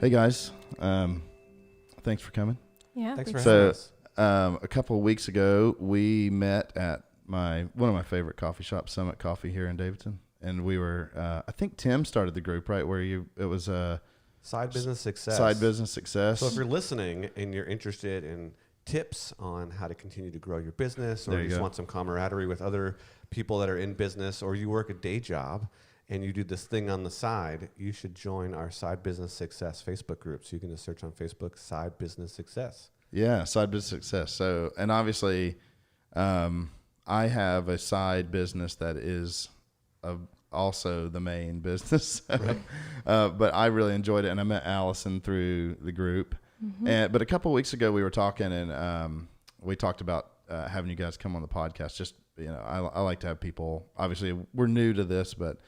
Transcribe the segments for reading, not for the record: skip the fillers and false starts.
Hey guys, thanks for coming. Yeah. Thanks for having us. A couple of weeks ago, we met at one of my favorite coffee shops, Summit Coffee here in Davidson, and we were. I think Tim started the group, right? Where it was Side business success. Side business success. So if you're listening and you're interested in tips on how to continue to grow your business, or you just want some camaraderie with other people that are in business, or you work a day job and you do this thing on the side, you should join our Side Business Success Facebook group. So you can just search on Facebook, Side Business Success. Yeah, Side Business Success. So, and obviously, I have a side business that is also the main business. Right. But I really enjoyed it, and I met Alison through the group. Mm-hmm. But a couple of weeks ago, we were talking, and we talked about having you guys come on the podcast. Just, I like to have people. Obviously, we're new to this, but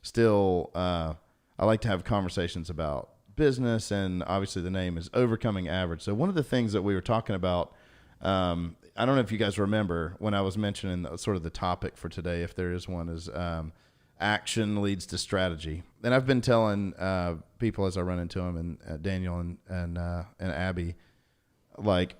still, I like to have conversations about business, and obviously the name is Overcoming Average. So one of the things that we were talking about, I don't know if you guys remember when I was mentioning sort of the topic for today, if there is one, is action leads to strategy. And I've been telling people as I run into them, and Daniel and Abby, like,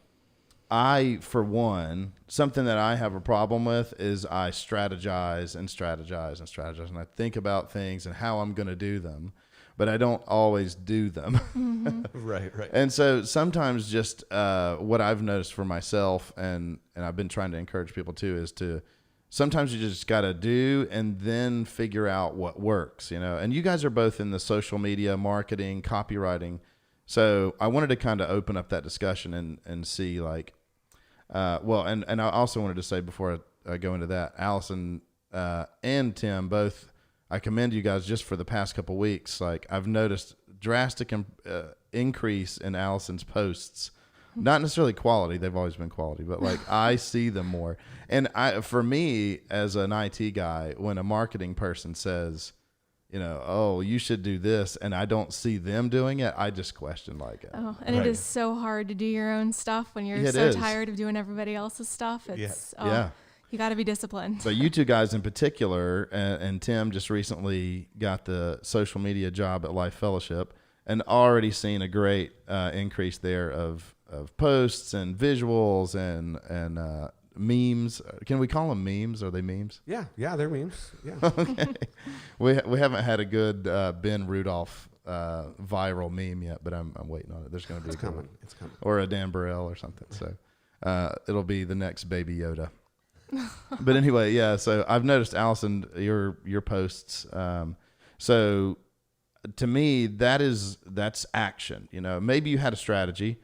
I, for one, something that I have a problem with is I strategize, and I think about things and how I'm going to do them, but I don't always do them. Mm-hmm. Right. And so sometimes just what I've noticed for myself, and I've been trying to encourage people too, is to sometimes you just got to do and then figure out what works, And you guys are both in the social media, marketing, copywriting. So I wanted to kind of open up that discussion and see, like, and I also wanted to say before I go into that, Alison and Tim both, I commend you guys just for the past couple of weeks. Like, I've noticed drastic increase in Alison's posts. Not necessarily quality; they've always been quality, but like I see them more. And for me, as an IT guy, when a marketing person says, oh, you should do this, and I don't see them doing it, I just question, like, and it is so hard to do your own stuff when you're tired of doing everybody else's stuff. It's you got to be disciplined. But you two guys in particular, and Tim just recently got the social media job at Life Fellowship, and already seen a great increase there of posts and visuals and memes. Can we call them memes? Are they memes? Yeah, they're memes. Yeah. Okay. We haven't had a good Ben Rudolph viral meme yet, but I'm waiting on it. There's going to be It's coming. Or a Dan Burrell or something. So it'll be the next Baby Yoda. But anyway, yeah. So I've noticed, Alison, your posts. So to me, that's action. Maybe you had a strategy,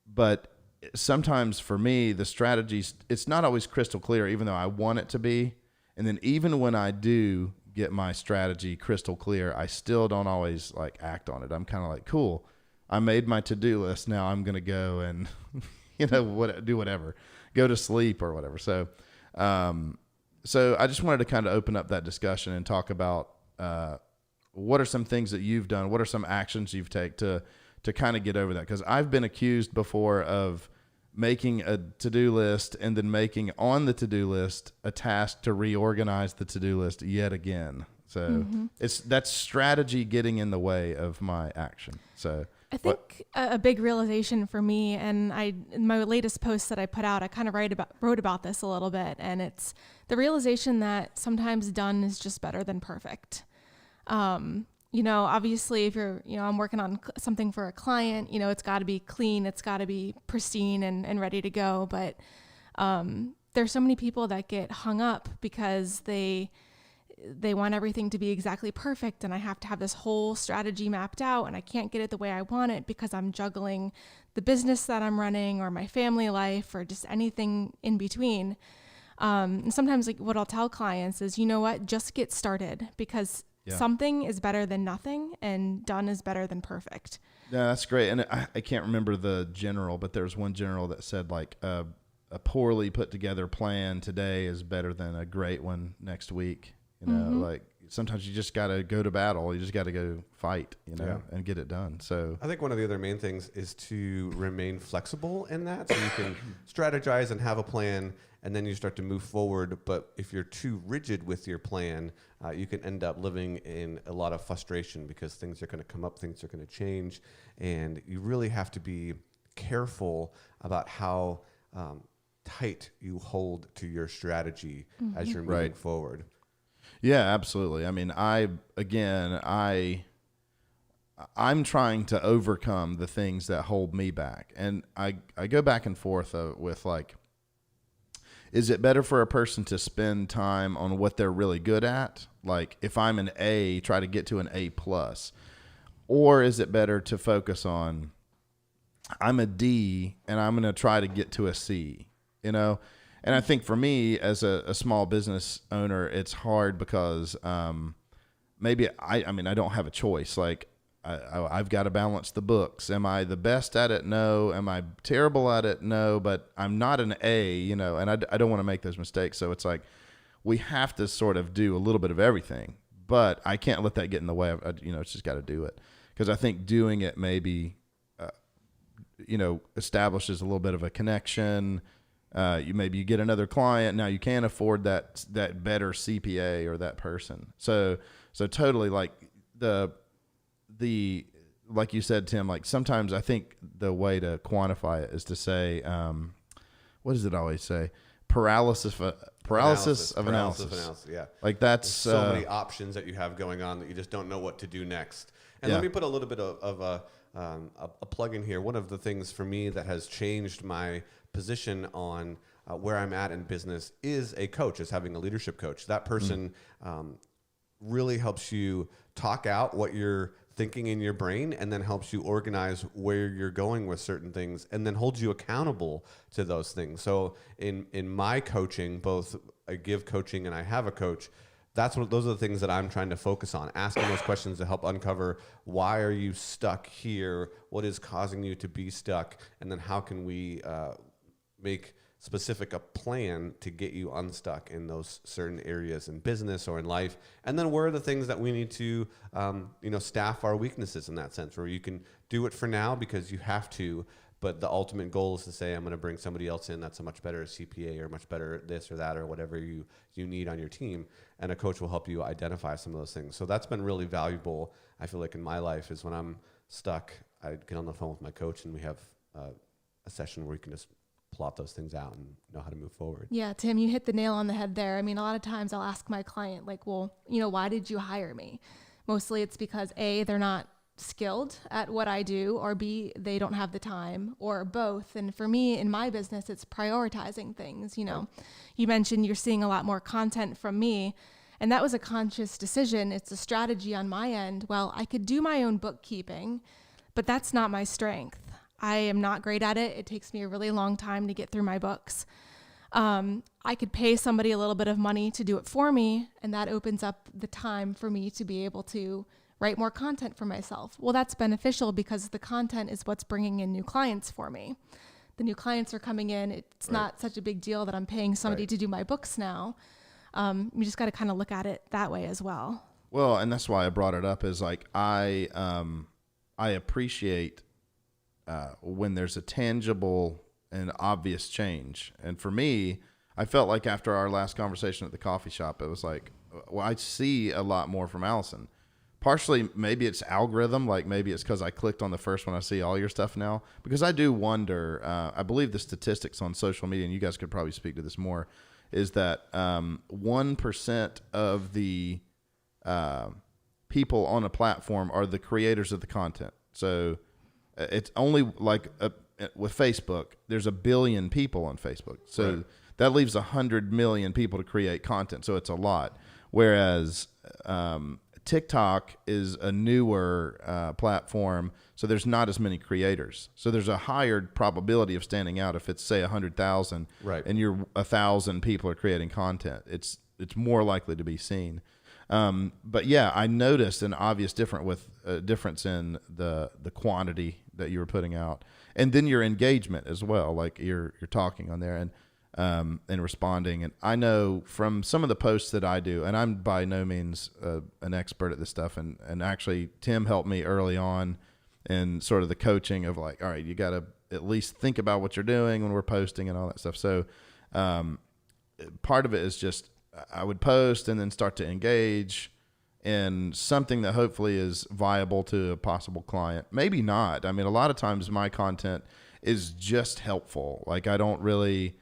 but sometimes for me, the strategy, it's not always crystal clear, even though I want it to be. And then even when I do get my strategy crystal clear, I still don't always like act on it. I'm kind of like, cool, I made my to-do list. Now I'm going to go and, do whatever, go to sleep or whatever. So, so I just wanted to kind of open up that discussion and talk about, what are some things that you've done? What are some actions you've taken to kind of get over that? Because I've been accused before of making a to-do list and then making on the to-do list a task to reorganize the to-do list yet again. So that's strategy getting in the way of my action. So I think a big realization for me, and in my latest post that I put out, I kind of wrote about this a little bit, and it's the realization that sometimes done is just better than perfect. Obviously if you're, I'm working on something for a client, it's got to be clean, it's got to be pristine and ready to go. But there's so many people that get hung up because they want everything to be exactly perfect, and I have to have this whole strategy mapped out, and I can't get it the way I want it because I'm juggling the business that I'm running or my family life or just anything in between. And sometimes, like, what I'll tell clients is, just get started, because something is better than nothing, and done is better than perfect. Yeah, that's great. And I can't remember the general, but there's one general that said, like, a poorly put together plan today is better than a great one next week. Like, sometimes you just got to go to battle. You just got to go fight, and get it done. So I think one of the other main things is to remain flexible in that, so you can strategize and have a plan, and then you start to move forward. But if you're too rigid with your plan, you can end up living in a lot of frustration because things are going to come up, things are going to change, and you really have to be careful about how tight you hold to your strategy as you're moving forward. Yeah, absolutely. I mean, I'm trying to overcome the things that hold me back. And I go back and forth with like, is it better for a person to spend time on what they're really good at? Like if I'm an A, try to get to an A+. Or is it better to focus on, I'm a D and I'm going to try to get to a C, you know? And I think for me as a small business owner, it's hard because maybe I don't have a choice. Like I've got to balance the books. Am I the best at it? No. Am I terrible at it? No. But I'm not an A, you know, and I don't want to make those mistakes. So it's like we have to sort of do a little bit of everything, but I can't let that get in the way of, it's just got to do it. Because I think doing it maybe, establishes a little bit of a connection. You get another client. Now you can't afford that better CPA or that person. So totally like the like you said, Tim, like sometimes I think the way to quantify it is to say, what does it always say? Paralysis of analysis. Yeah. Like that's so many options that you have going on that you just don't know what to do next. And let me put a little bit of a plug in here. One of the things for me that has changed my position on where I'm at in business is a coach, is having a leadership coach. That person really helps you talk out what you're thinking in your brain and then helps you organize where you're going with certain things and then holds you accountable to those things. So in my coaching, both I give coaching and I have a coach, those are the things that I'm trying to focus on, asking those questions to help uncover why are you stuck here, what is causing you to be stuck, and then how can we make specific a plan to get you unstuck in those certain areas in business or in life, and then where are the things that we need to staff our weaknesses in that sense, where you can do it for now because you have to, but the ultimate goal is to say, I'm going to bring somebody else in that's a much better CPA or much better this or that or whatever you need on your team. And a coach will help you identify some of those things. So that's been really valuable, I feel like, in my life, is when I'm stuck, I get on the phone with my coach and we have a session where we can just plot those things out and know how to move forward. Yeah, Tim, you hit the nail on the head there. I mean, a lot of times I'll ask my client, like, well, why did you hire me? Mostly it's because A, they're not skilled at what I do, or B, they don't have the time, or both. And for me in my business, it's prioritizing things. You mentioned you're seeing a lot more content from me, and that was a conscious decision. It's a strategy on my end. Well, I could do my own bookkeeping, but that's not my strength. I am not great at it. It takes me a really long time to get through my books. I could pay somebody a little bit of money to do it for me, and that opens up the time for me to be able to write more content for myself. Well, that's beneficial because the content is what's bringing in new clients for me. The new clients are coming in. It's not such a big deal that I'm paying somebody to do my books now. You just got to kind of look at it that way as well. Well, and that's why I brought it up, is like I appreciate when there's a tangible and obvious change. And for me, I felt like after our last conversation at the coffee shop, it was like, well, I see a lot more from Alison. Partially, maybe it's algorithm, like maybe it's because I clicked on the first one. I see all your stuff now, because I do wonder, I believe the statistics on social media, and you guys could probably speak to this more, is that 1% of the people on a platform are the creators of the content. So it's only like with Facebook, there's 1 billion people on Facebook. So that leaves 100 million people to create content. So it's a lot. Whereas TikTok is a newer platform, so there's not as many creators. So there's a higher probability of standing out if it's, say, 100,000, and 1,000 people are creating content. It's more likely to be seen. But yeah, I noticed an obvious difference in the quantity that you were putting out, and then your engagement as well. Like you're talking on there and responding. And I know from some of the posts that I do, and I'm by no means an expert at this stuff. And actually Tim helped me early on in sort of the coaching of like, all right, you got to at least think about what you're doing when we're posting and all that stuff. So part of it is just I would post and then start to engage in something that hopefully is viable to a possible client. Maybe not. I mean, a lot of times my content is just helpful. Like I don't really,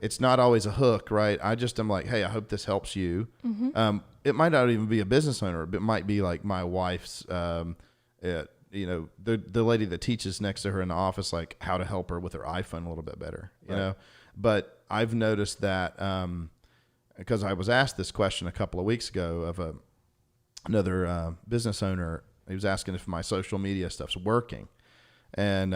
it's not always a hook, right? I just am like, hey, I hope this helps you. Mm-hmm. It might not even be a business owner, but it might be like my wife's, the lady that teaches next to her in the office, like how to help her with her iPhone a little bit better, you know? But I've noticed that, because I was asked this question a couple of weeks ago of another business owner. He was asking if my social media stuff's working. And,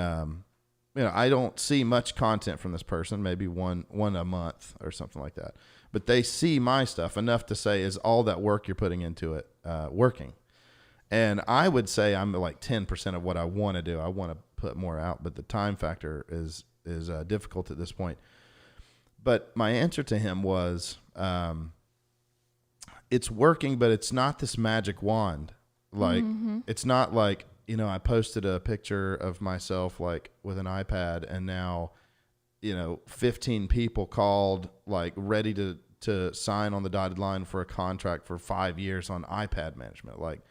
I don't see much content from this person, maybe one a month or something like that. But they see my stuff enough to say, is all that work you're putting into it working? And I would say I'm like 10% of what I want to do. I want to put more out, but the time factor is difficult at this point. But my answer to him was, it's working, but it's not this magic wand. Like, it's not like, I posted a picture of myself like with an iPad and now, 15 people called like ready to sign on the dotted line for a contract for 5 years on iPad management. Like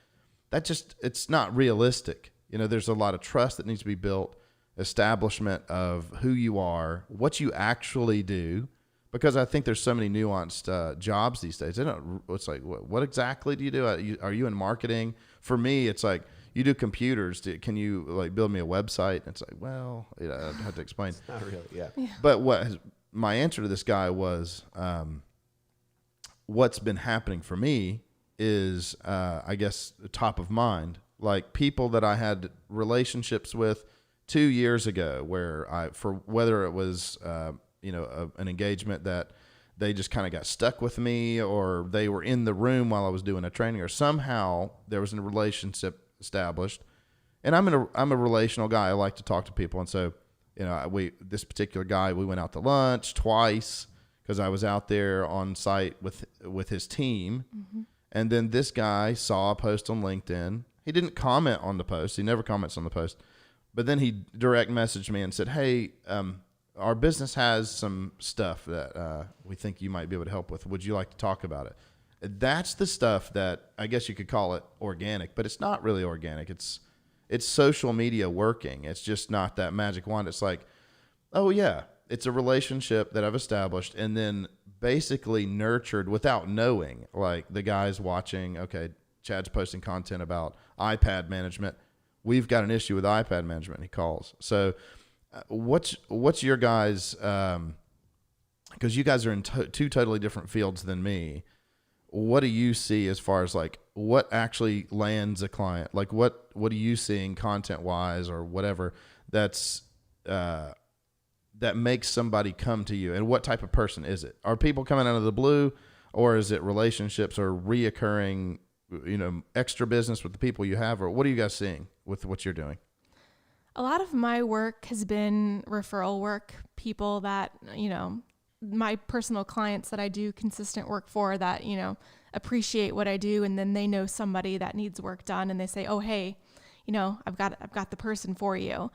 it's not realistic. There's a lot of trust that needs to be built, establishment of who you are, what you actually do. Because I think there's so many nuanced jobs these days. It's like, what exactly do you do? Are you in marketing? For me, it's like, you do computers. Can you like build me a website? And it's like, well, I'd have to explain. It's not really, yeah. But my answer to this guy was, what's been happening for me is, I guess, top of mind. Like people that I had relationships with 2 years ago, where whether it was an engagement that they just kind of got stuck with me, or they were in the room while I was doing a training, or somehow there was a relationship established. And I'm a relational guy. I like to talk to people. And so, this particular guy, we went out to lunch twice because I was out there on site with his team. Mm-hmm. And then this guy saw a post on LinkedIn. He didn't comment on the post. He never comments on the post. But then he direct messaged me and said, hey, our business has some stuff that we think you might be able to help with. Would you like to talk about it? That's the stuff that I guess you could call it organic, but it's not really organic. It's social media working. It's just not that magic wand. It's like, oh yeah, it's a relationship that I've established and then basically nurtured without knowing. Like the guy's watching, okay, Chad's posting content about iPad management. We've got an issue with iPad management. He calls. So what's your guys, because you guys are in two totally different fields than me. What do you see as far as like what actually lands a client? Like what are you seeing content wise or whatever that's that makes somebody come to you? And what type of person is it? Are people coming out of the blue, or is it relationships or reoccurring, extra business with the people you have? Or what are you guys seeing with what you're doing? A lot of my work has been referral work, people that, my personal clients that I do consistent work for that, appreciate what I do. And then they know somebody that needs work done and they say, oh, hey, I've got the person for you.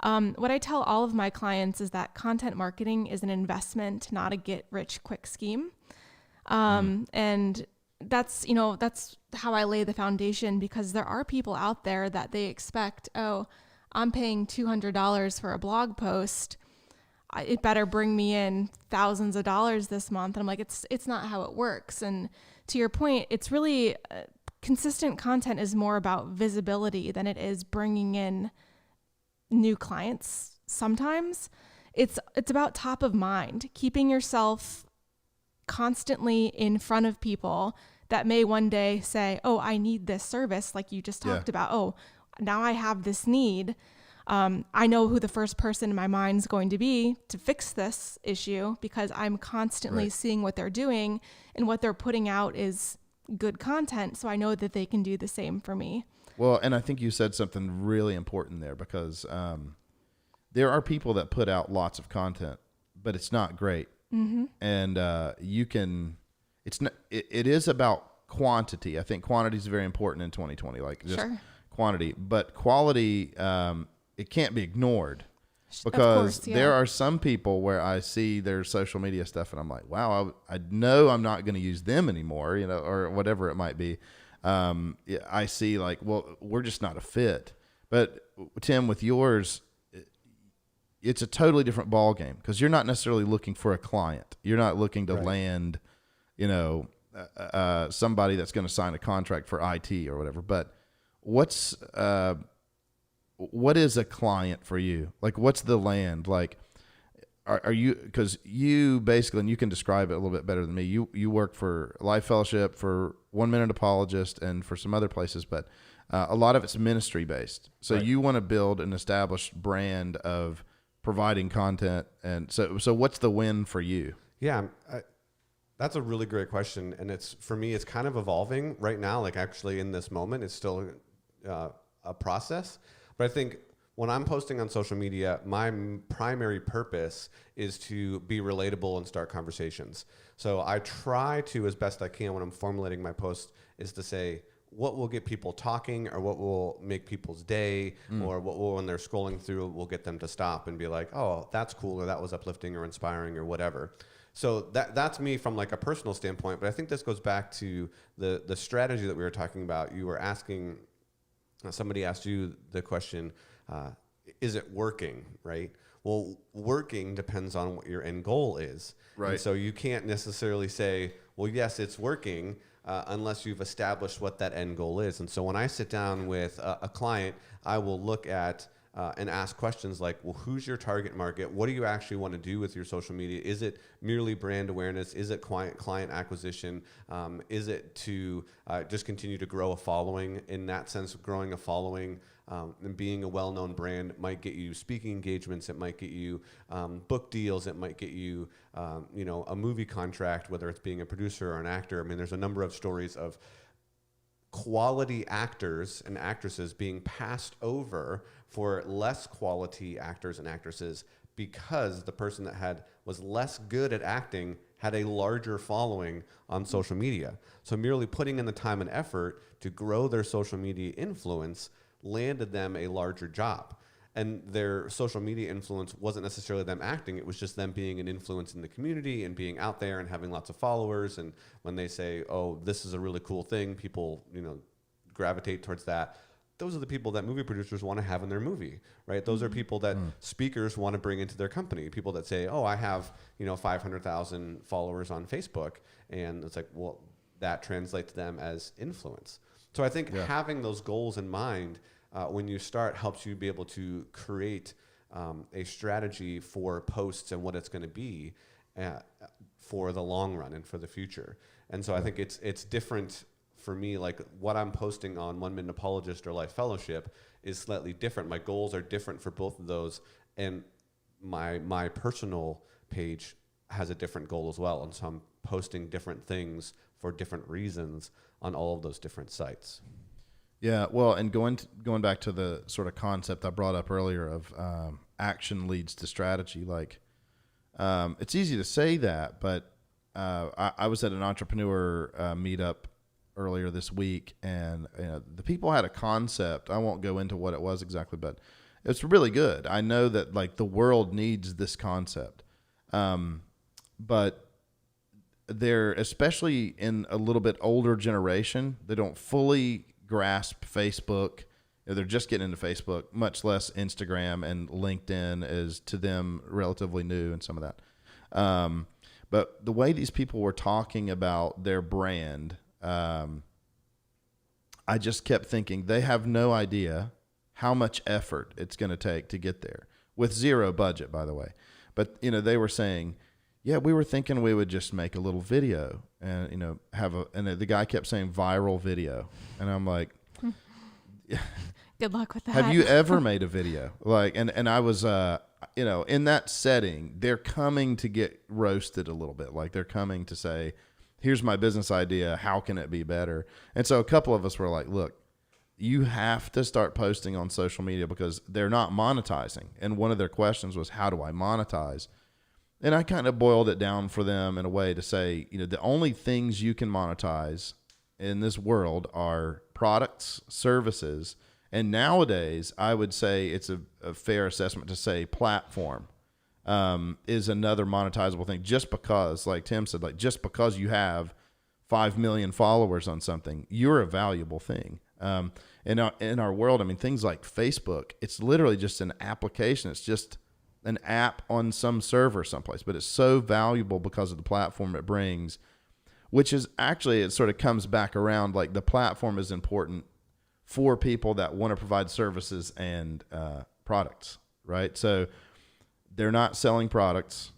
What I tell all of my clients is that content marketing is an investment, not a get rich quick scheme. And that's how I lay the foundation, because there are people out there that they expect, oh, I'm paying $200 for a blog post. It better bring me in thousands of dollars this month. And I'm like, it's not how it works. And to your point, it's really consistent content is more about visibility than it is bringing in new clients. Sometimes it's about top of mind, keeping yourself constantly in front of people that may one day say, oh, I need this service. Like you just talked about, oh, now I have this need. I know who the first person in my mind is going to be to fix this issue, because I'm constantly seeing what they're doing, and what they're putting out is good content. So I know that they can do the same for me. Well, and I think you said something really important there, because there are people that put out lots of content, but it's not great. Mm-hmm. And it is about quantity. I think quantity is very important in 2020, like just quantity, but quality, it can't be ignored. Because course, yeah. there are some people where I see their social media stuff and I'm like, wow, I know I'm not going to use them anymore, or whatever it might be. I see like, well, we're just not a fit. But Tim, with yours, it's a totally different ball game because you're not necessarily looking for a client. You're not looking to land, somebody that's going to sign a contract for IT or whatever. But what is a client for you? Like, what's the land? Like, are you, because you basically, and you can describe it a little bit better than me, you work for Life Fellowship, for 1 Minute Apologist, and for some other places, but a lot of it's ministry based. So you want to build an established brand of providing content. And so what's the win for you? Yeah, that's a really great question. And for me, it's kind of evolving right now. Like actually in this moment, it's still a process. But I think when I'm posting on social media, my primary purpose is to be relatable and start conversations. So I try to, as best I can when I'm formulating my post, is to say what will get people talking, or what will make people's day, or what will, when they're scrolling through, will get them to stop and be like, oh, that's cool, or that was uplifting or inspiring or whatever. So that's me from like a personal standpoint. But I think this goes back to the strategy that we were talking about. You were asking, somebody asked you the question, is it working, right? Well, working depends on what your end goal is. Right. And so you can't necessarily say, well, yes, it's working, unless you've established what that end goal is. And so when I sit down with a client, I will look at and ask questions like, well, who's your target market? What do you actually want to do with your social media? Is it merely brand awareness? Is it client acquisition? Is it to just continue to grow a following? In that sense, growing a following and being a well-known brand might get you speaking engagements. It might get you book deals. It might get you, a movie contract, whether it's being a producer or an actor. I mean, there's a number of stories of quality actors and actresses being passed over for less quality actors and actresses because the person that was less good at acting had a larger following on social media. So merely putting in the time and effort to grow their social media influence landed them a larger job. And their social media influence wasn't necessarily them acting. It was just them being an influence in the community and being out there and having lots of followers. And when they say, oh, this is a really cool thing, people, gravitate towards that. Those are the people that movie producers want to have in their movie, right? Those are people that speakers want to bring into their company. People that say, oh, I have, 500,000 followers on Facebook. And it's like, well, that translates to them as influence. So I think having those goals in mind when you start helps you be able to create a strategy for posts and what it's going to be for the long run and for the future. And so I think it's different for me. Like what I'm posting on 1 Minute Apologist or Life Fellowship is slightly different. My goals are different for both of those, and my personal page has a different goal as well. And so I'm posting different things for different reasons on all of those different sites. Yeah, well, and going back to the sort of concept I brought up earlier of action leads to strategy, like it's easy to say that, but I was at an entrepreneur meetup earlier this week, and the people had a concept. I won't go into what it was exactly, but it's really good. I know that like the world needs this concept, but they're, especially in a little bit older generation, they don't fully grasp Facebook. They're just getting into Facebook, much less Instagram, and LinkedIn is to them relatively new and some of that. But the way these people were talking about their brand, I just kept thinking they have no idea how much effort it's going to take to get there with zero budget, by the way. But, they were saying, yeah, we were thinking we would just make a little video and, and the guy kept saying viral video. And I'm like, good luck with that. Have you ever made a video? Like, and I was, in that setting, they're coming to get roasted a little bit. Like they're coming to say, here's my business idea. How can it be better? And so a couple of us were like, look, you have to start posting on social media because they're not monetizing. And one of their questions was, how do I monetize? And I kind of boiled it down for them in a way to say, the only things you can monetize in this world are products, services, And nowadays, I would say it's a fair assessment to say platform is another monetizable thing, just because, like Tim said, like just because you have 5 million followers on something, you're a valuable thing. In our world, I mean, things like Facebook, it's literally just an application. It's just an app on some server someplace, but it's so valuable because of the platform it brings, which is actually, it sort of comes back around, like the platform is important for people that want to provide services and products, right? So they're not selling products.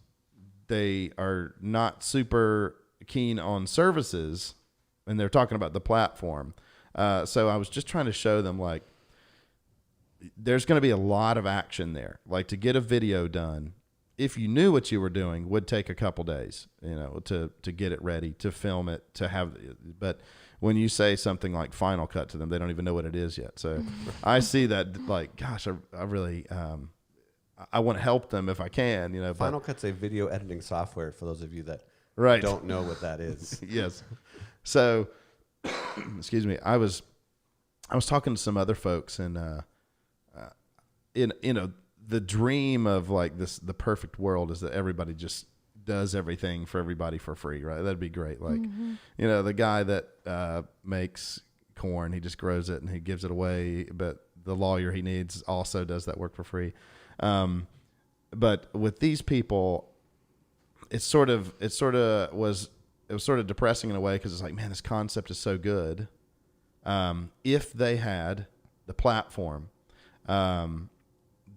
They are not super keen on services, and they're talking about the platform. So I was just trying to show them, like, there's going to be a lot of action there. Like, to get a video done, if you knew what you were doing, would take a couple days, to get it ready, to film it, to have, but when you say something like Final Cut to them, they don't even know what it is yet. So I see that, like, gosh, I really, I want to help them if I can, Final Cut's a video editing software for those of you that don't know what that is. Yes. So, excuse me. I was talking to some other folks, and the dream of, like, the perfect world is that everybody just does everything for everybody for free, right? That'd be great. Like, the guy that makes corn, he just grows it and he gives it away, but the lawyer he needs also does that work for free. But with these people, it was sort of depressing in a way, because it's like, man, this concept is so good. If they had the platform,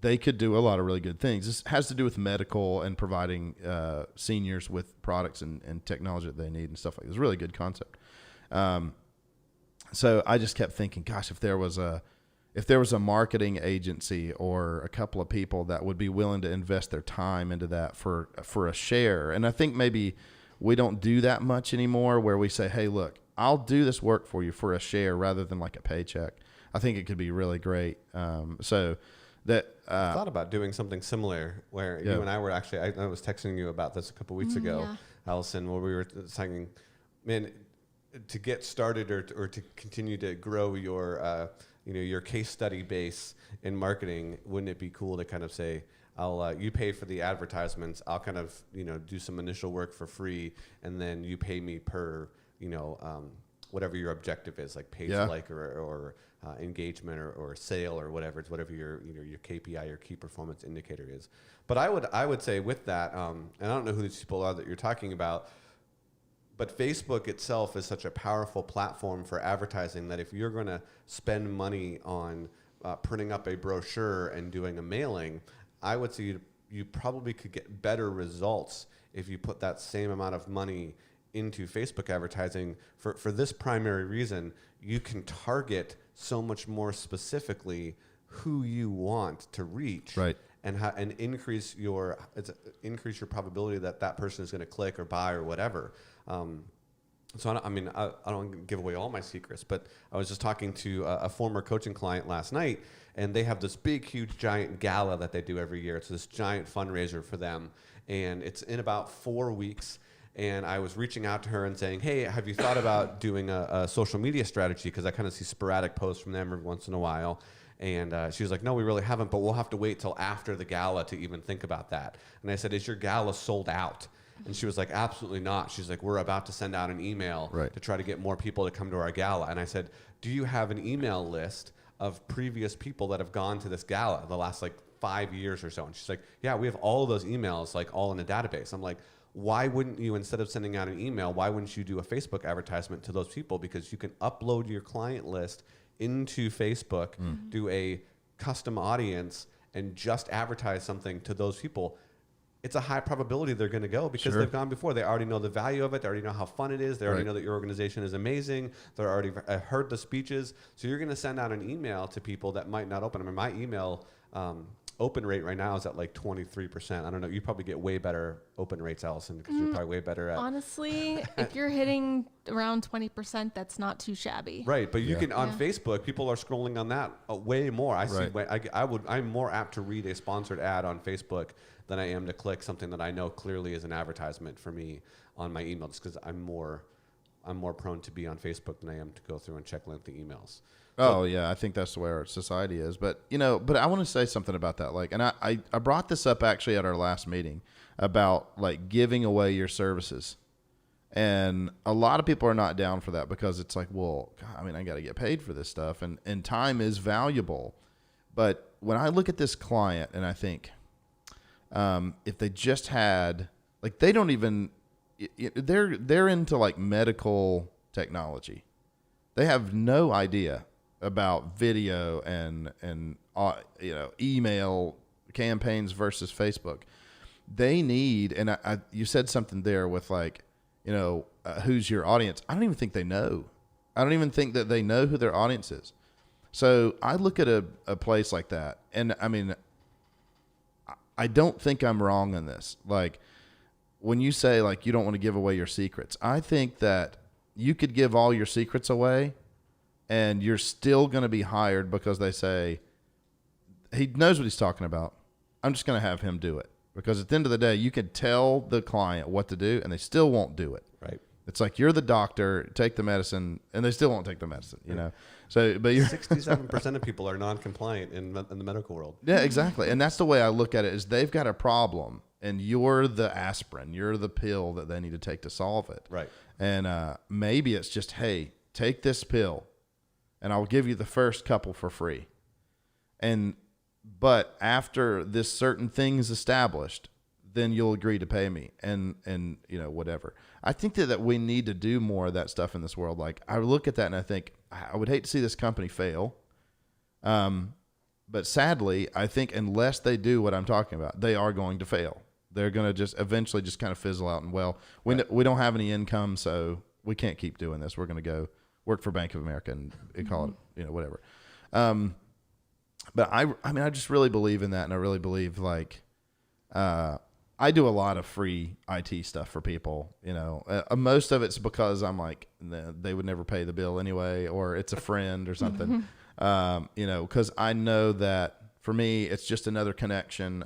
they could do a lot of really good things. This has to do with medical and providing seniors with products and technology that they need and stuff like that. It's a really good concept. So I just kept thinking, gosh, if there was a marketing agency or a couple of people that would be willing to invest their time into that for a share. And I think maybe we don't do that much anymore, where we say, hey, look, I'll do this work for you for a share rather than like a paycheck. I think it could be really great. I thought about doing something similar, where you and I were actually, I was texting you about this a couple weeks ago, Alison, where we were saying, man, to get started or to continue to grow your, your case study base in marketing, wouldn't it be cool to kind of say, you pay for the advertisements, I'll kind of, do some initial work for free, and then you pay me per, whatever your objective is, like page like or engagement or sale or whatever. It's whatever your KPI, your key performance indicator is. But I would say with that, and I don't know who these people are that you're talking about, but Facebook itself is such a powerful platform for advertising that if you're going to spend money on printing up a brochure and doing a mailing, I would say you probably could get better results if you put that same amount of money into Facebook advertising. For this primary reason, you can target so much more specifically who you want to reach, right? And increase your probability that person is going to click or buy or whatever. So I don't give away all my secrets, but I was just talking to a former coaching client last night, and they have this big, huge, giant gala that they do every year. It's this giant fundraiser for them, and it's in about 4 weeks. And I was reaching out to her and saying, hey, have you thought about doing a social media strategy? Because I kind of see sporadic posts from them every once in a while. And she was like, no, we really haven't, but we'll have to wait till after the gala to even think about that. And I said, is your gala sold out? And she was like, absolutely not. She's like, we're about to send out an email to try to get more people to come to our gala. And I said, do you have an email list of previous people that have gone to this gala the last 5 years or so? And she's like, yeah, we have all of those emails all in a database. I'm like, why wouldn't you, instead of sending out an email, why wouldn't you do a Facebook advertisement to those people? Because you can upload your client list into Facebook, do a custom audience, and just advertise something to those people. It's a high probability they're going to go because they've gone before. They already know the value of it. They already know how fun it is. They already know that your organization is amazing. They already heard the speeches. So you're going to send out an email to people that might not open. I mean, my email open rate right now is at 23%. I don't know. You probably get way better open rates, Alison, because you're probably way better at. Honestly, if you're hitting around 20%, that's not too shabby. Right, but you can on Facebook. People are scrolling on that way more. I see. I'm more apt to read a sponsored ad on Facebook than I am to click something that I know clearly is an advertisement for me on my email, just because I'm more I'm more prone to be on Facebook than I am to go through and check lengthy emails. Oh yeah, I think that's the way our society is. But but I want to say something about that. Like, and I brought this up actually at our last meeting about like giving away your services, and a lot of people are not down for that because it's like, well, God, I mean, I got to get paid for this stuff, and time is valuable. But when I look at this client and I think, if they just had like, they don't even, they're into like medical technology. They have no idea about video and email campaigns versus Facebook. They need, and you said something there with like, who's your audience? I don't even think they know. I don't even think that they know who their audience is. So I look at a place like that, and I mean, I don't think I'm wrong on this. Like, when you say like you don't want to give away your secrets, I think that you could give all your secrets away and you're still going to be hired because they say, he knows what he's talking about. I'm just going to have him do it. Because at the end of the day, you can tell the client what to do and they still won't do it. Right. It's like, you're the doctor, take the medicine, and they still won't take the medicine, So, but you're 67% of people are non-compliant in the medical world. Yeah, exactly. And that's the way I look at it, is they've got a problem and you're the aspirin, you're the pill that they need to take to solve it. Right. And maybe it's just, hey, take this pill and I'll give you the first couple for free. But after this certain thing is established, then you'll agree to pay me and whatever. I think that we need to do more of that stuff in this world. Like, I look at that and I think, I would hate to see this company fail. But sadly, I think unless they do what I'm talking about, they are going to fail. They're going to just eventually just kind of fizzle out. And we don't have any income, so we can't keep doing this. We're going to go work for Bank of America and call it, whatever. But I just really believe in that. And I really believe like, I do a lot of free IT stuff for people, most of it's because I'm like, they would never pay the bill anyway, or it's a friend or something, cause I know that for me, it's just another connection,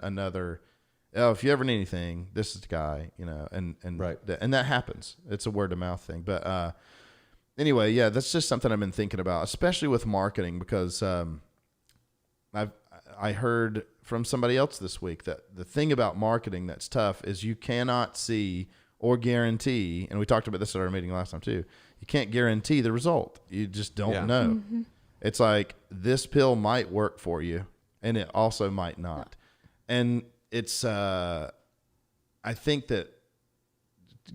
if you ever need anything, this is the guy, and right. And that happens. It's a word of mouth thing. But, anyway, yeah, that's just something I've been thinking about, especially with marketing, because, I heard from somebody else this week that the thing about marketing that's tough is you cannot see or guarantee, and we talked about this at our meeting last time too, you can't guarantee the result. You just don't know. Mm-hmm. It's like, this pill might work for you and it also might not. And it's, I think that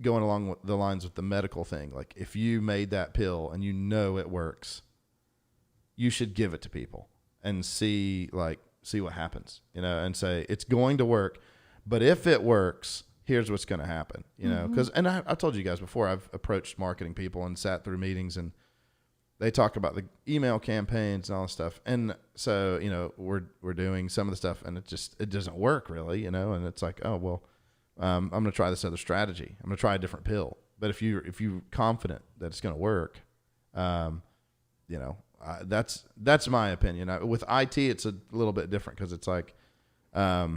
going along with the lines with the medical thing, like if you made that pill and it works, you should give it to people and see what happens, and say it's going to work. But if it works, here's what's going to happen, because, and I told you guys before, I've approached marketing people and sat through meetings and they talk about the email campaigns and all this stuff. And so, we're doing some of the stuff and it doesn't work really, and it's like, oh, well, I'm going to try this other strategy. I'm going to try a different pill. But if you're confident that it's going to work, that's my opinion. With IT, it's a little bit different because it's like, I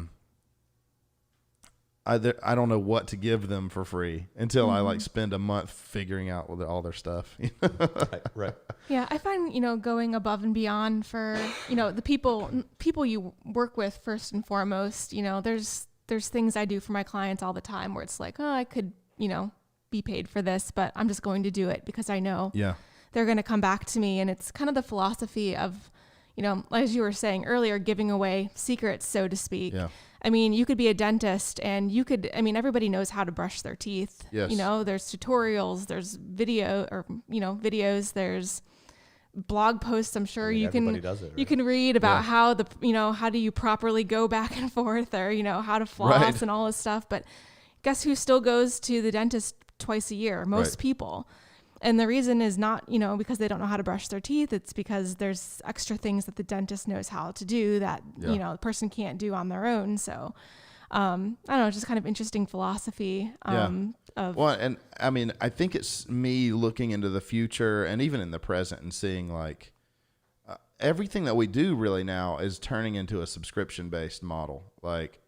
don't know what to give them for free until I spend a month figuring out all their stuff. Right. Yeah, I find going above and beyond for the people you work with first and foremost. There's things I do for my clients all the time where it's like, oh, I could be paid for this, but I'm just going to do it because I know. Yeah. They're going to come back to me. And it's kind of the philosophy of, as you were saying earlier, giving away secrets, so to speak. Yeah. I mean, you could be a dentist and everybody knows how to brush their teeth. Yes. There's tutorials, there's videos, there's blog posts. I'm sure you can read about how how do you properly go back and forth, or, how to floss and all this stuff. But guess who still goes to the dentist twice a year? Most people. And the reason is not, because they don't know how to brush their teeth. It's because there's extra things that the dentist knows how to do that, the person can't do on their own. So, I don't know, just kind of interesting philosophy. And I mean, I think it's me looking into the future and even in the present and seeing like everything that we do really now is turning into a subscription-based model. Like,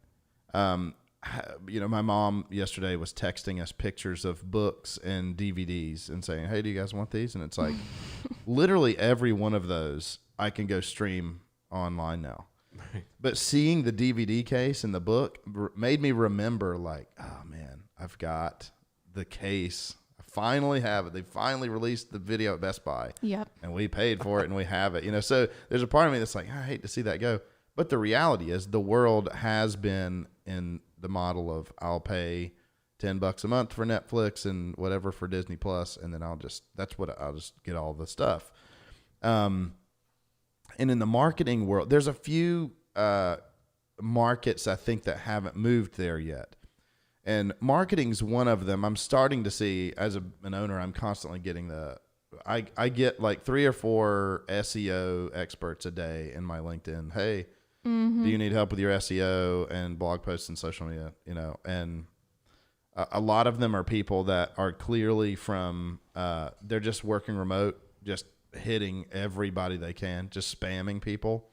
my mom yesterday was texting us pictures of books and DVDs and saying, hey, do you guys want these? And it's like literally every one of those I can go stream online now. Right. But seeing the DVD case and the book made me remember, like, oh man, I've got the case. I finally have it. They finally released the video at Best Buy. Yep. And we paid for it and we have it. So there's a part of me that's like, I hate to see that go. But the reality is the world has been in the model of I'll pay $10 a month for Netflix and whatever for Disney Plus, and then I'll just get all the stuff. And in the marketing world, there's a few markets I think that haven't moved there yet. And marketing's one of them. I'm starting to see, as an owner, I'm constantly getting I get like 3 or 4 SEO experts a day in my LinkedIn. Hey, do you need help with your SEO and blog posts and social media? And a lot of them are people that are clearly from, they're just working remote, just hitting everybody they can, just spamming people.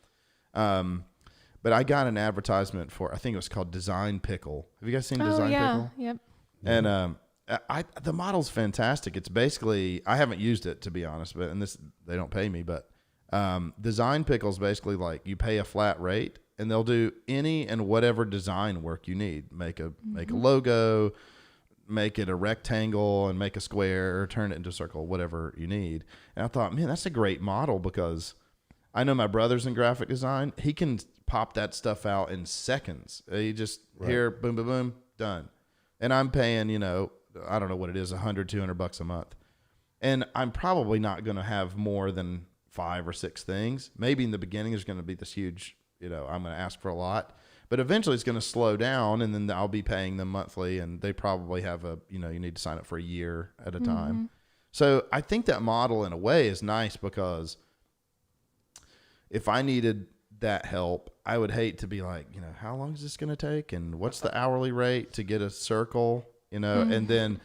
But I got an advertisement for, I think it was called Design Pickle. Have you guys seen Design Pickle? Yep. And the model's fantastic. It's basically, I haven't used it to be honest, but they don't pay me, but Design Pickle's basically like you pay a flat rate and they'll do any and whatever design work you need. Make a logo, make it a rectangle and make a square or turn it into a circle, whatever you need. And I thought, man, that's a great model because I know my brother's in graphic design. He can pop that stuff out in seconds. He just here, boom, boom, boom, done. And I'm paying, I don't know what it is, $100, $200 a month. And I'm probably not going to have more than 5 or 6 things. Maybe in the beginning there's going to be this huge, I'm going to ask for a lot, but eventually it's going to slow down and then I'll be paying them monthly and they probably have you need to sign up for a year at a time. So I think that model in a way is nice because if I needed that help, I would hate to be like, how long is this going to take? And what's the hourly rate to get a circle, and then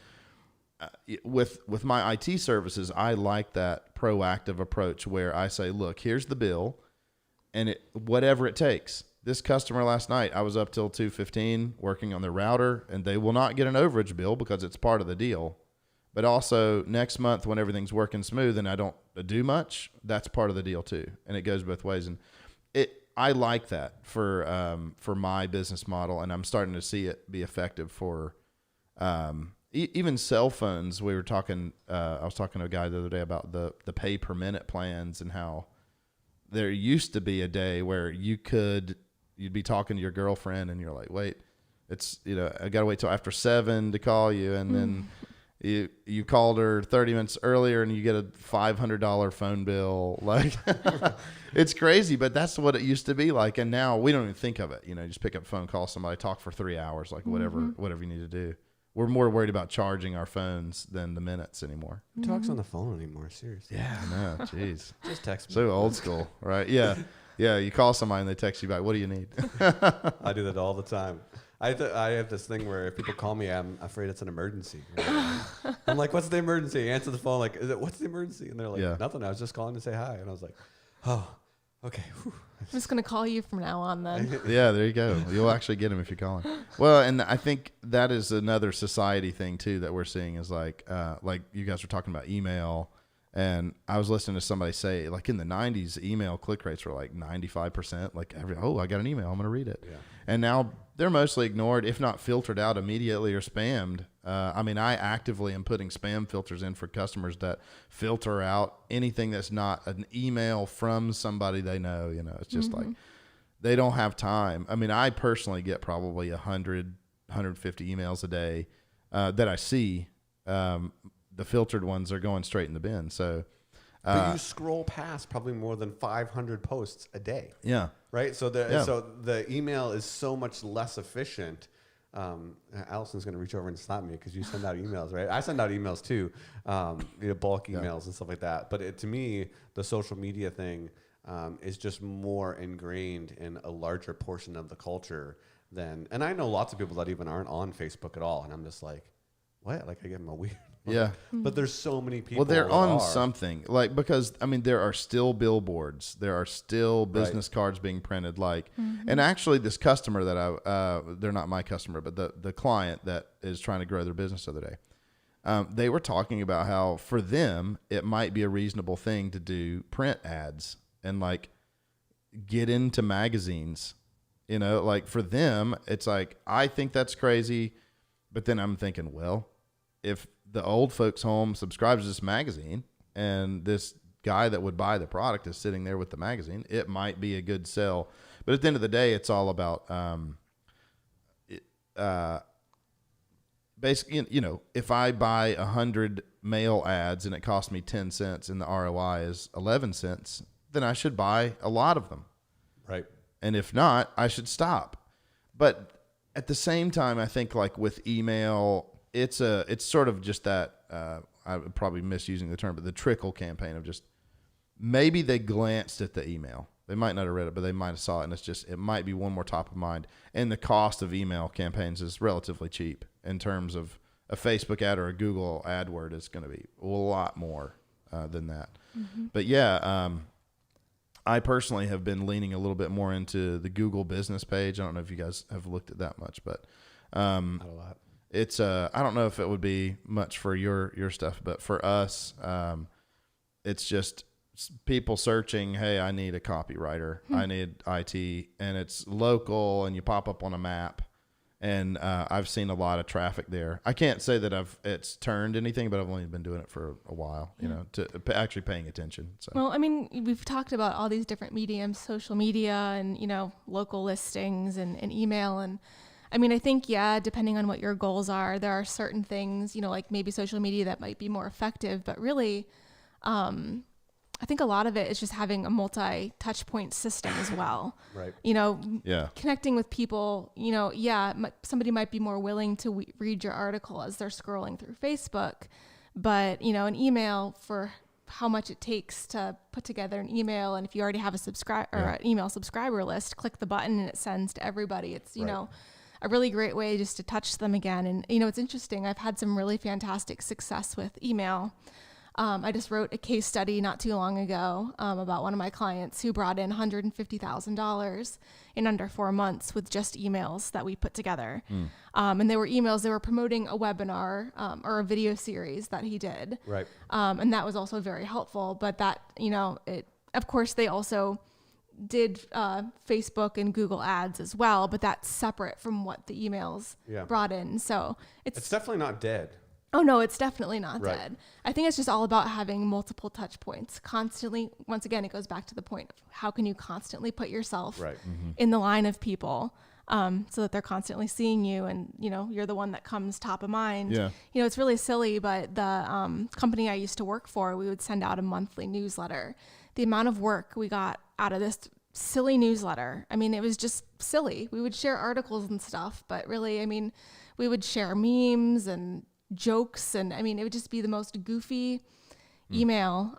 with my IT services, I like that proactive approach where I say, look, here's the bill and whatever it takes. This customer last night, I was up till 2:15 working on their router and they will not get an overage bill because it's part of the deal. But also next month when everything's working smooth and I don't do much, that's part of the deal too. And it goes both ways. And I like that for my business model, and I'm starting to see it be effective for even cell phones. We were talking. I was talking to a guy the other day about the pay per minute plans and how there used to be a day where you'd be talking to your girlfriend and you're like, wait, it's I got to wait till after 7 to call you, and then you called her 30 minutes earlier and you get a $500 phone bill. Like it's crazy, but that's what it used to be like. And now we don't even think of it. Just pick up the phone, call somebody, talk for 3 hours, like whatever you need to do. We're more worried about charging our phones than the minutes anymore. Who talks on the phone anymore? Seriously. Yeah, I know. Jeez. Just text me. So old school, right? Yeah. Yeah. You call somebody and they text you back. What do you need? I do that all the time. I have this thing where if people call me, I'm afraid it's an emergency. I'm like, what's the emergency? Answer the phone like, what's the emergency? And they're like, nothing. I was just calling to say hi. And I was like, oh, okay. Whew. I'm just going to call you from now on then. Yeah, there you go. You'll actually get him if you're calling. Well, and I think that is another society thing too that we're seeing is like you guys were talking about email. And I was listening to somebody say, like in the 90s, email click rates were like 95%. Like I got an email, I'm going to read it. Yeah. And now they're mostly ignored, if not filtered out immediately or spammed. I actively am putting spam filters in for customers that filter out anything that's not an email from somebody they know. It's just like they don't have time. I personally get probably 100, 150 emails a day that I see. The filtered ones are going straight in the bin. So, but you scroll past probably more than 500 posts a day. Yeah. Right. So the email is so much less efficient. Allison's going to reach over and slap me because you send out emails, right? I send out emails too, bulk emails and stuff like that. But to me, the social media thing is just more ingrained in a larger portion of the culture and I know lots of people that even aren't on Facebook at all. And I'm just like, what? Like I give them a weird. Yeah. But there's so many people. Well, they're that on are. something, like, because I mean, there are still billboards, there are still business cards being printed, like, and actually, this customer that they're not my customer, but the client that is trying to grow their business the other day, they were talking about how for them it might be a reasonable thing to do print ads and like get into magazines. You know, like for them, it's like, I think that's crazy, but then I'm thinking, well, if the old folks home subscribes to this magazine and this guy that would buy the product is sitting there with the magazine, it might be a good sell. But at the end of the day, it's all about basically, you know, if I buy 100 mail ads and it costs me 10 cents and the ROI is 11 cents, then I should buy a lot of them. Right. And if not, I should stop. But at the same time, I think like with email, it's sort of just that, I'm probably misusing the term, but the trickle campaign of just maybe they glanced at the email. They might not have read it, but they might have saw it. And it's just, it might be one more top of mind. And the cost of email campaigns is relatively cheap in terms of a Facebook ad or a Google AdWord is going to be a lot more than that. Mm-hmm. But yeah, I personally have been leaning a little bit more into the Google business page. I don't know if you guys have looked at that much, but not a lot. It's I don't know if it would be much for your stuff, but for us, it's just people searching, hey, I need a copywriter, I need IT, and it's local, and you pop up on a map, and I've seen a lot of traffic there. I can't say that it's turned anything, but I've only been doing it for a while, you know, to actually paying attention. So. Well, I mean, we've talked about all these different mediums, social media and, you know, local listings and email. And I mean, I think, yeah, depending on what your goals are, there are certain things, you know, like maybe social media that might be more effective, but really, I think a lot of it is just having a multi-touch point system as well. Right. You know, yeah. Connecting with people, you know, yeah, somebody might be more willing to read your article as they're scrolling through Facebook, but, you know, an email for how much it takes to put together an email. And if you already have an email subscriber list, click the button and it sends to everybody. It's, you know, a really great way just to touch them again. And, you know, it's interesting. I've had some really fantastic success with email. I just wrote a case study not too long ago about one of my clients who brought in $150,000 in under 4 months with just emails that we put together. And they were emails, they were promoting a webinar or a video series that he did. Right. And that was also very helpful. But that, you know, of course, they also did Facebook and Google ads as well, but that's separate from what the emails brought in. So it's definitely not dead. Oh, no, it's definitely not dead. I think it's just all about having multiple touch points constantly. Once again, it goes back to the point of how can you constantly put yourself in the line of people so that they're constantly seeing you and, you know, you're the one that comes top of mind. Yeah. You know, it's really silly, but the company I used to work for, we would send out a monthly newsletter. The amount of work we got out of this silly newsletter, I mean, it was just silly. We would share articles and stuff, but really, I mean, we would share memes and jokes, and I mean, it would just be the most goofy email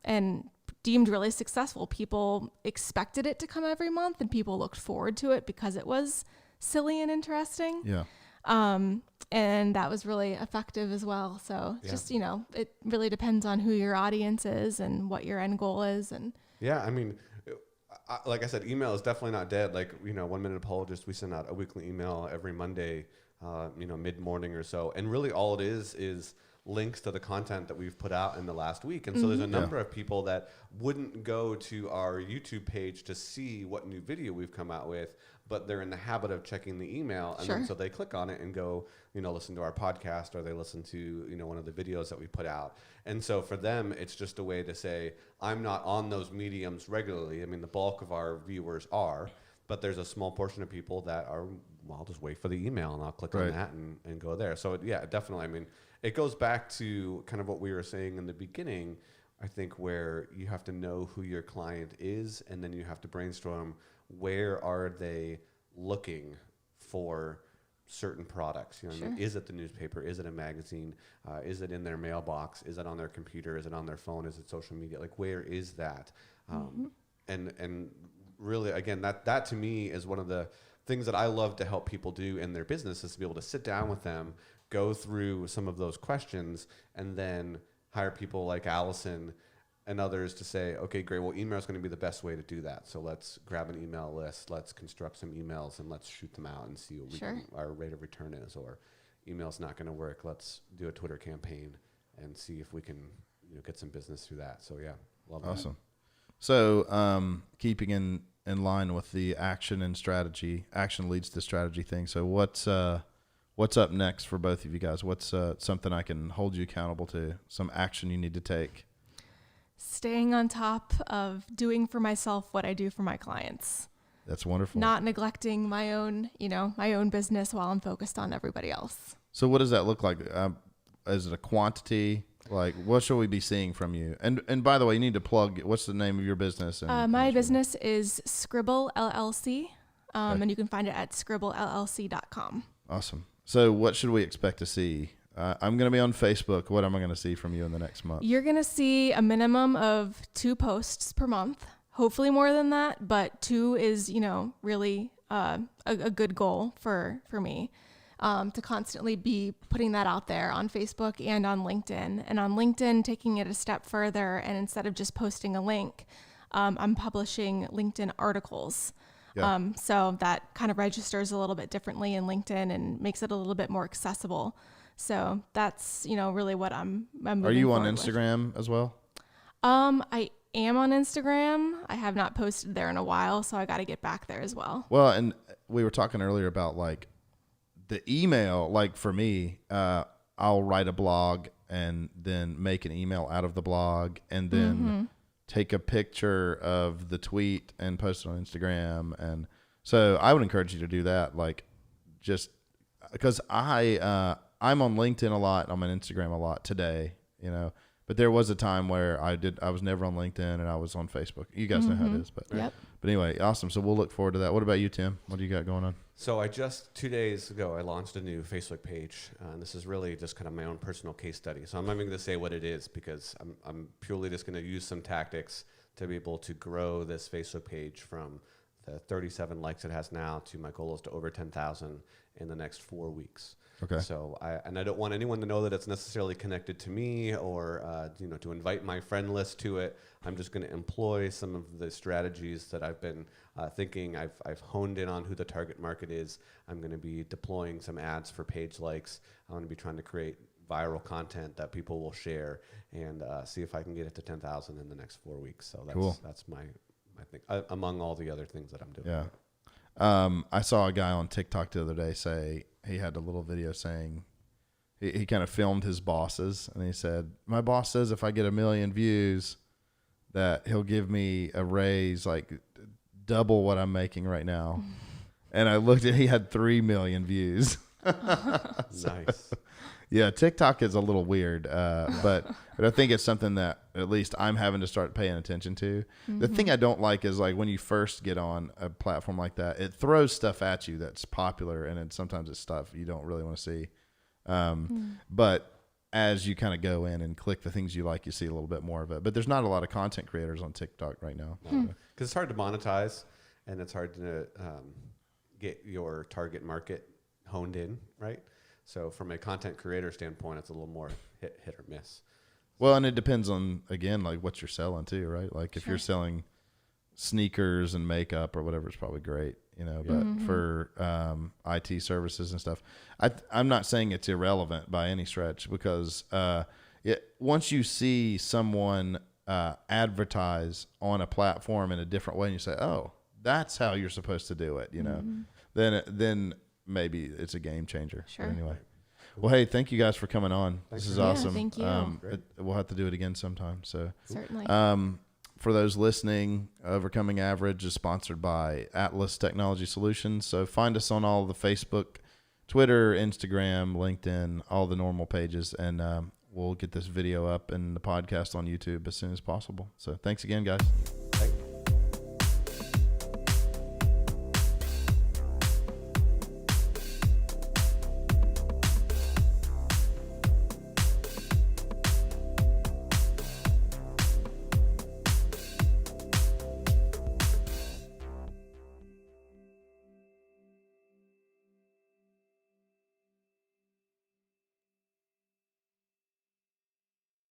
and deemed really successful. People expected it to come every month and people looked forward to it because it was silly and interesting. Yeah. And that was really effective as well. So just, you know, it really depends on who your audience is and what your end goal is. And yeah, I mean, like I said, email is definitely not dead. Like, you know, 1 Minute Apologist, we send out a weekly email every Monday, you know, mid-morning or so. And really all it is links to the content that we've put out in the last week. And so there's a number of people that wouldn't go to our YouTube page to see what new video we've come out with, but they're in the habit of checking the email. And then so they click on it and go, you know, listen to our podcast, or they listen to, you know, one of the videos that we put out. And so for them, it's just a way to say, I'm not on those mediums regularly. I mean, the bulk of our viewers are, but there's a small portion of people that are, well, I'll just wait for the email and I'll click on that and go there. So yeah, definitely. I mean, it goes back to kind of what we were saying in the beginning, I think, where you have to know who your client is, and then you have to brainstorm, where are they looking for certain products? You know, I mean, is it the newspaper? Is it a magazine? Is it in their mailbox? Is it on their computer? Is it on their phone? Is it social media? Like, where is that? And really, again, that to me is one of the things that I love to help people do in their business, is to be able to sit down with them go through some of those questions, and then hire people like Allison and others to say, okay, great, well, email is going to be the best way to do that. So let's grab an email list, let's construct some emails, and let's shoot them out and see what our rate of return is. Or email's not going to work, let's do a Twitter campaign and see if we can get some business through that. So yeah, love that. Awesome. So keeping in line with the action and strategy, action leads to strategy thing. So what's up next for both of you guys? What's something I can hold you accountable to, some action you need to take? Staying on top of doing for myself what I do for my clients. That's wonderful. Not neglecting my own business while I'm focused on everybody else. So what does that look like? Is it a quantity? Like, what should we be seeing from you? And by the way, you need to plug, what's the name of your business? My business is Scribble LLC, and you can find it at scribblellc.com. Awesome. So what should we expect to see? I'm going to be on Facebook. What am I going to see from you in the next month? You're going to see a minimum of 2 posts per month, hopefully more than that, but 2 is, really a good goal for me. To constantly be putting that out there on Facebook and on LinkedIn. And on LinkedIn, taking it a step further, and instead of just posting a link, I'm publishing LinkedIn articles. Yeah. So that kind of registers a little bit differently in LinkedIn and makes it a little bit more accessible. So that's, really what I'm moving Are you on forward Instagram with. As well? I am on Instagram. I have not posted there in a while, so I got to get back there as well. Well, and we were talking earlier about like the email, like for me, I'll write a blog and then make an email out of the blog and then take a picture of the tweet and post it on Instagram. And so I would encourage you to do that. Like just because I'm on LinkedIn a lot. I'm on Instagram a lot today, but there was a time where I was never on LinkedIn and I was on Facebook. You guys know how it is, but anyway, awesome. So we'll look forward to that. What about you, Tim? What do you got going on? So I just 2 days ago, I launched a new Facebook page. And this is really just kind of my own personal case study. So I'm not even going to say what it is because I'm purely just going to use some tactics to be able to grow this Facebook page from the 37 likes it has now to my goal is to over 10,000 in the next 4 weeks. Okay. So I don't want anyone to know that it's necessarily connected to me or to invite my friend list to it. I'm just going to employ some of the strategies that I've been thinking. I've honed in on who the target market is. I'm going to be deploying some ads for page likes. I'm going to be trying to create viral content that people will share and see if I can get it to 10,000 in the next 4 weeks. So that's my thing among all the other things that I'm doing. Yeah. I saw a guy on TikTok the other day say he had a little video saying he kind of filmed his bosses and he said, my boss says if I get 1 million views that he'll give me a raise like double what I'm making right now. And I looked at, he had 3 million views. Nice. Yeah, TikTok is a little weird, but I think it's something that at least I'm having to start paying attention to. The thing I don't like is like when you first get on a platform like that, it throws stuff at you that's popular, and then sometimes it's stuff you don't really want to see. But as you kind of go in and click the things you like, you see a little bit more of it. But there's not a lot of content creators on TikTok right now. Because it's hard to monetize, and it's hard to get your target market honed in, right? So from a content creator standpoint, it's a little more hit or miss. Well, and it depends on, again, like what you're selling too, right? Like if you're selling sneakers and makeup or whatever, it's probably great, but for IT services and stuff, I'm not saying it's irrelevant by any stretch because once you see someone advertise on a platform in a different way and you say, oh, that's how you're supposed to do it, then maybe it's a game changer. Sure. But anyway. Well, hey, thank you guys for coming on. This is awesome. Thank you. We'll have to do it again sometime. So certainly. For those listening, Overcoming Average is sponsored by Atlas Technology Solutions. So find us on all the Facebook, Twitter, Instagram, LinkedIn, all the normal pages, and we'll get this video up and the podcast on YouTube as soon as possible. So thanks again, guys.